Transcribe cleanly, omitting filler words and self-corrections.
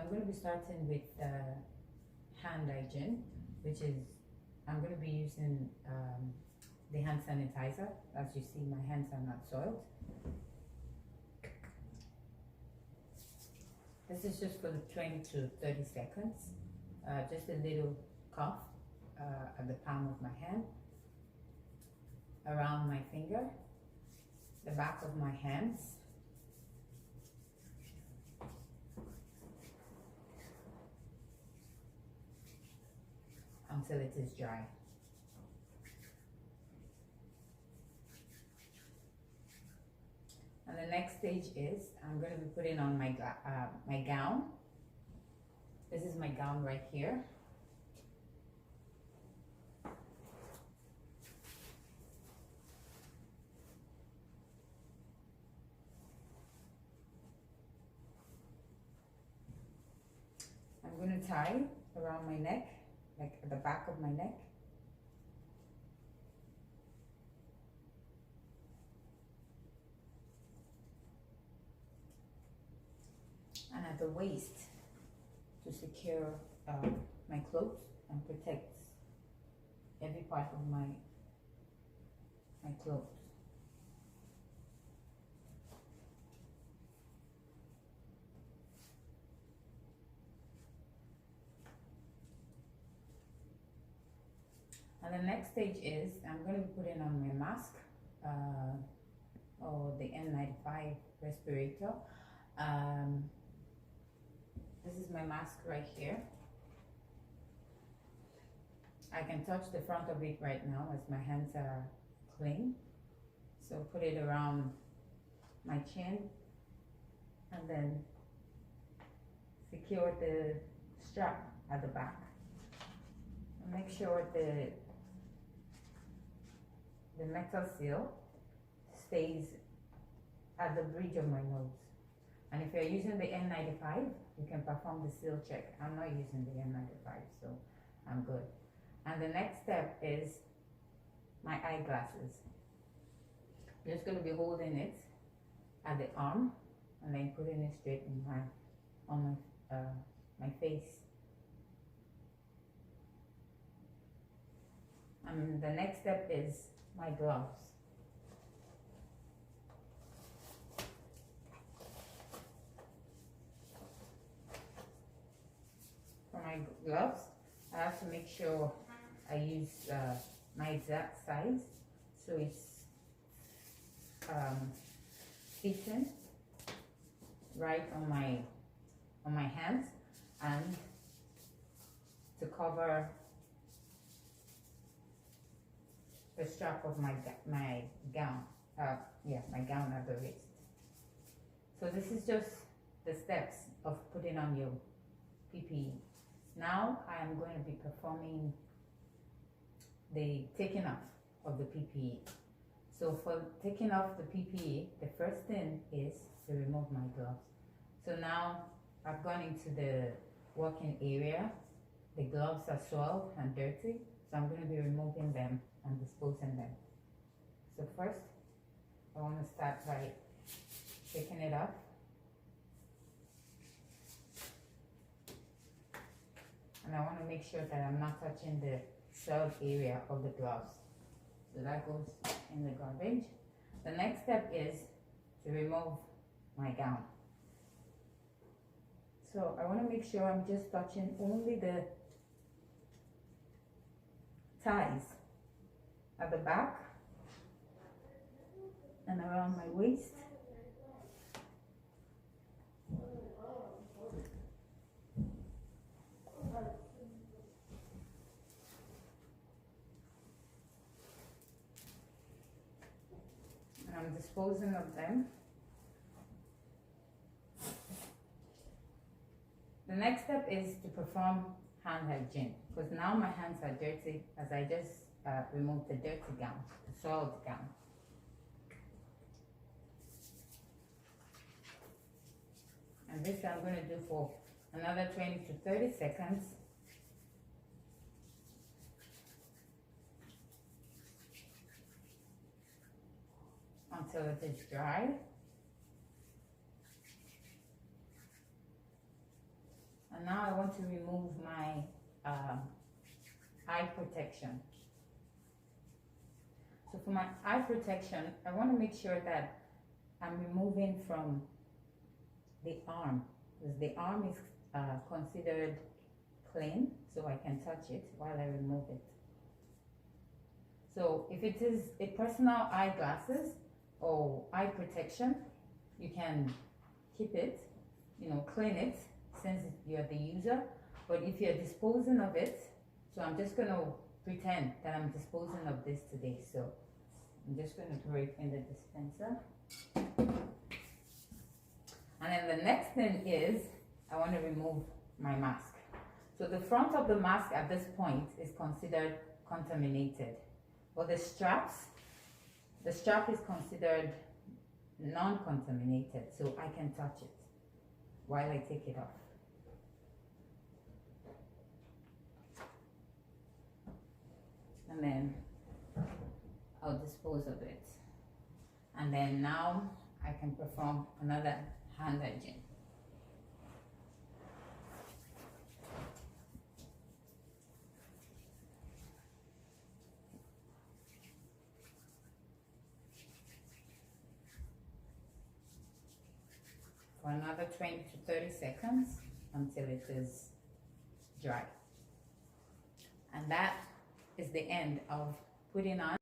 I'm going to be starting with hand hygiene, which is I'm going to be using the hand sanitizer. As you see, my hands are not soiled. This is just for the 20 to 30 seconds. Just a little cough at the palm of my hand, around my finger, the back of my hands, until it is dry. And the next stage is I'm going to be putting on my gown. This is my gown right here. I'm going to tie around my neck, like at the back of my neck. And at the waist to secure my clothes and protect every part of my clothes. And the next stage is I'm going to be putting on my mask or the N95 respirator. This is my mask right here. I can touch the front of it right now as my hands are clean. So put it around my chin and then secure the strap at the back. And make sure the metal seal stays at the bridge of my nose. And if you're using the N95, you can perform the seal check. I'm not using the N95, so I'm good. And the next step is my eyeglasses. I'm just going to be holding it at the arm and then putting it straight in on my face. And the next step is my gloves. For my gloves, I have to make sure I use my exact size, so it's fitting right on my hands and to cover the strap of my gown. My gown at the wrist. So this is just the steps of putting on your PPE. Now I am going to be performing the taking off of the PPE. So for taking off the PPE, the first thing is to remove my gloves. So now I've gone into the working area. The gloves are soiled and dirty, so I'm going to be removing them and disposing them. So first, I want to start by taking it off. And I want to make sure that I'm not touching the soiled area of the gloves. So that goes in the garbage. The next step is to remove my gown. So I want to make sure I'm just touching only the ties at the back and around my waist. And I'm disposing of them. The next step is to perform hand hygiene, because now my hands are dirty as I just removed the dirty gown, the soiled gown. And this I'm going to do for another 20 to 30 seconds. Until it is dry. And now I want to remove my eye protection. So for my eye protection, I want to make sure that I'm removing from the arm, because the arm is considered clean, so I can touch it while I remove it. So if it is a personal eyeglasses or eye protection, you can keep it, clean it since you're the user. But if you're disposing of it, so I'm just going to pretend that I'm disposing of this today. So I'm just going to throw it in the dispenser. And then the next thing is I want to remove my mask. So the front of the mask at this point is considered contaminated. But the strap is considered non-contaminated, so I can touch it while I take it off. And then I'll dispose of it. And then now I can perform another hand hygiene. For another 20 to 30 seconds until it is dry. And that is the end of putting on